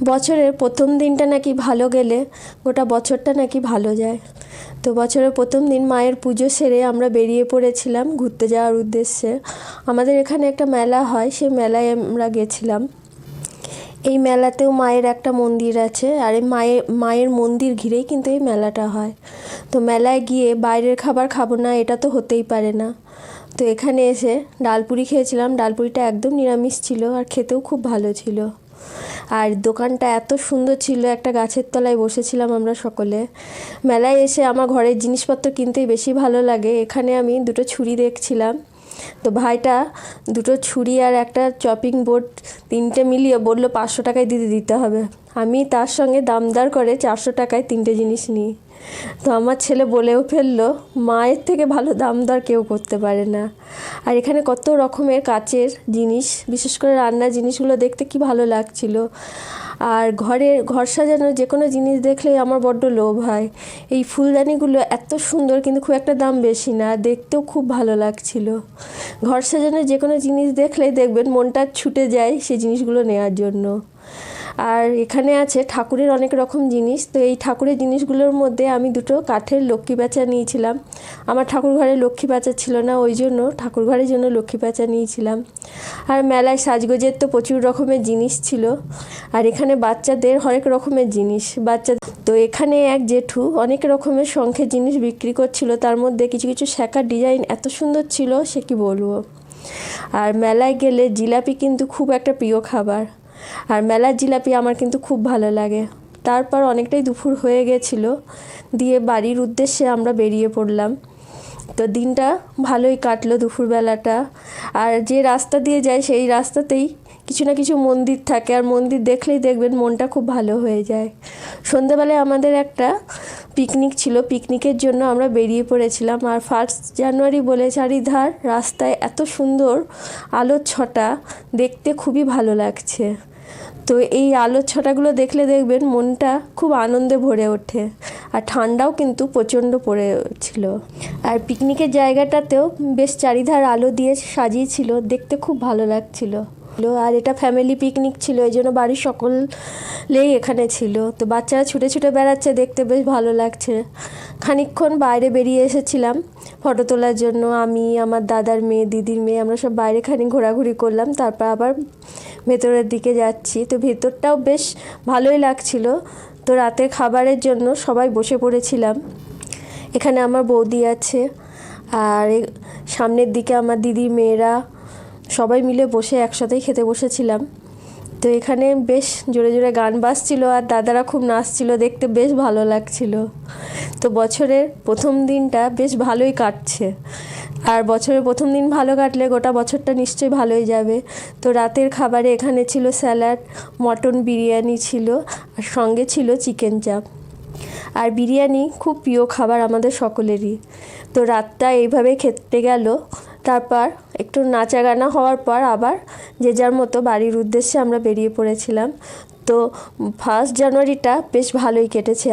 বছরের প্রথম দিনটা নাকি ভালো গেলে গোটা বছরটা নাকি ভালো যায়। তো বছরের প্রথম দিন মায়ের পুজো সেরে আমরা বেরিয়ে পড়েছিলাম ঘুরতে যাওয়ার উদ্দেশ্যে। আমাদের এখানে একটা মেলা হয়, সেই মেলায় আমরা গেছিলাম। এই মেলাতেও মায়ের একটা মন্দির আছে, আর এই মায়ের মন্দির ঘিরেই কিন্তু এই মেলাটা হয়। তো মেলায় গিয়ে বাইরের খাবার খাবো না, এটা তো হতেই পারে না। তো এখানে এসে ডালপুরি খেয়েছিলাম। ডালপুরিটা একদম নিরামিষ ছিল আর খেতেও খুব ভালো ছিল। আর দোকানটা এত সুন্দর ছিল, একটা গাছের তলায় বসেছিলাম আমরা সকলে। মেলায় এসে আমার ঘরের জিনিসপত্র কিনতেই বেশি ভালো লাগে। এখানে আমি দুটো ছুরি দেখছিলাম, তো ভাইটা দুটো ছুরি আর একটা চপিং বোর্ড তিনটে মিলিয়ে বলল 500 টাকায় দিতে হবে। আমি তার সঙ্গে দামদার করে 400 টাকায় তিনটে জিনিস নিই। তো আমার ছেলে বলেও ফেললো, মায়ের থেকে ভালো দাম দর কেউ করতে পারে না। আর এখানে কত রকমের কাচের জিনিস, বিশেষ করে রান্নার জিনিসগুলো দেখতে কি ভালো লাগছিল। আর ঘর সাজানোর যে কোনো জিনিস দেখলেই আমার বড্ড লোভ হয়। এই ফুলদানিগুলো এত সুন্দর, কিন্তু খুব একটা দাম বেশি না, দেখতেও খুব ভালো লাগছিল। ঘর সাজানোর যে কোনো জিনিস দেখলেই দেখবেন মনটা ছুটে যায় সেই জিনিসগুলো নেওয়ার জন্য। আর এখানে আছে ঠাকুরের অনেক রকম জিনিস। তো এই ঠাকুরের জিনিসগুলোর মধ্যে আমি দুটো কাঠের লক্ষ্মী প্যাঁচা নিয়েছিলাম। আমার ঠাকুর ঘরে লক্ষ্মী প্যাঁচা ছিল না, ওই জন্য ঠাকুর ঘরের জন্য লক্ষ্মী প্যাঁচা নিয়েছিলাম। আর মেলায় সাজগোজের তো প্রচুর রকমের জিনিস ছিল। আর এখানে বাচ্চাদের হরেক রকমের জিনিস তো এখানে এক জেঠু অনেক রকমের শঙ্খের জিনিস বিক্রি করছিল, তার মধ্যে কিছু কিছু শ্যাকার ডিজাইন এত সুন্দর ছিল সে কি বলবো। আর মেলায় গেলে জিলাপি কিন্তু খুব একটা প্রিয় খাবার, আর মেলার জিলাপি আমার কিন্তু খুব ভালো লাগে। তারপর অনেকটাই দুপুর হয়ে গেছিলো, দিয়ে বাড়ির উদ্দেশ্যে আমরা বেরিয়ে পড়লাম। তো দিনটা ভালোই কাটলো দুপুরবেলাটা। আর যে রাস্তা দিয়ে যায় সেই রাস্তাতেই কিছু না কিছু মন্দির থাকে, আর মন্দির দেখলেই দেখবেন মনটা খুব ভালো হয়ে যায়। সন্ধ্যেবেলায় আমাদের একটা পিকনিক ছিল, পিকনিকের জন্য আমরা বেরিয়ে পড়েছিলাম। আর 1 জানুয়ারি বলে চারিধার রাস্তায় এত সুন্দর আলোর ছটা, দেখতে খুবই ভালো লাগছে। তো এই আলোর ছটাগুলো দেখলে দেখবেন মনটা খুব আনন্দে ভরে ওঠে। আর ঠান্ডাও কিন্তু প্রচণ্ড পড়েছিল। আর পিকনিকের জায়গাটাতেও বেশ চারিধার আলো দিয়ে সাজিয়েছিল, দেখতে খুব ভালো লাগছিল। আর এটা ফ্যামিলি পিকনিক ছিল, এই জন্য বাড়ির সকলেই এখানে ছিল। তো বাচ্চারা ছুটে ছুটে বেড়াচ্ছে, দেখতে বেশ ভালো লাগছে। খানিকক্ষণ বাইরে বেরিয়ে এসেছিলাম ফটো তোলার জন্য। আমি, আমার দাদার মেয়ে, দিদির মেয়ে, আমরা সব বাইরে খানিক ঘোরাঘুরি করলাম, তারপর আবার ভেতরের দিকে যাচ্ছি। তো ভেতরটাও বেশ ভালোই লাগছিল। তো রাতের খাবারের জন্য সবাই বসে পড়েছিলাম। এখানে আমার বৌদি আছে, আর সামনের দিকে আমার দিদির মেয়েরা, সবাই মিলে বসে একসাথেই খেতে বসেছিলাম। তো এখানে বেশ জোরে জোরে গান বাজছিল, আর দাদারা খুব নাচছিল, দেখতে বেশ ভালো লাগছিল। তো বছরের প্রথম দিনটা বেশ ভালোই কাটছে। আর বছরের প্রথম দিন ভালো কাটলে গোটা বছরটা নিশ্চয়ই ভালোই যাবে। তো রাতের খাবারে এখানে ছিল স্যালাড, মটন বিরিয়ানি ছিল, আর সঙ্গে ছিল চিকেন চাপ। আর বিরিয়ানি খুব প্রিয় খাবার আমাদের সকলেরই। তো রাতটা এইভাবে খেতে গেল। তারপর একটু নাচা গানা হওয়ার পর আবার যে যার মতো বাড়ির উদ্দেশ্যে আমরা বেরিয়ে পড়েছিলাম। তো 1 জানুয়ারিটা বেশ ভালোই কেটেছে।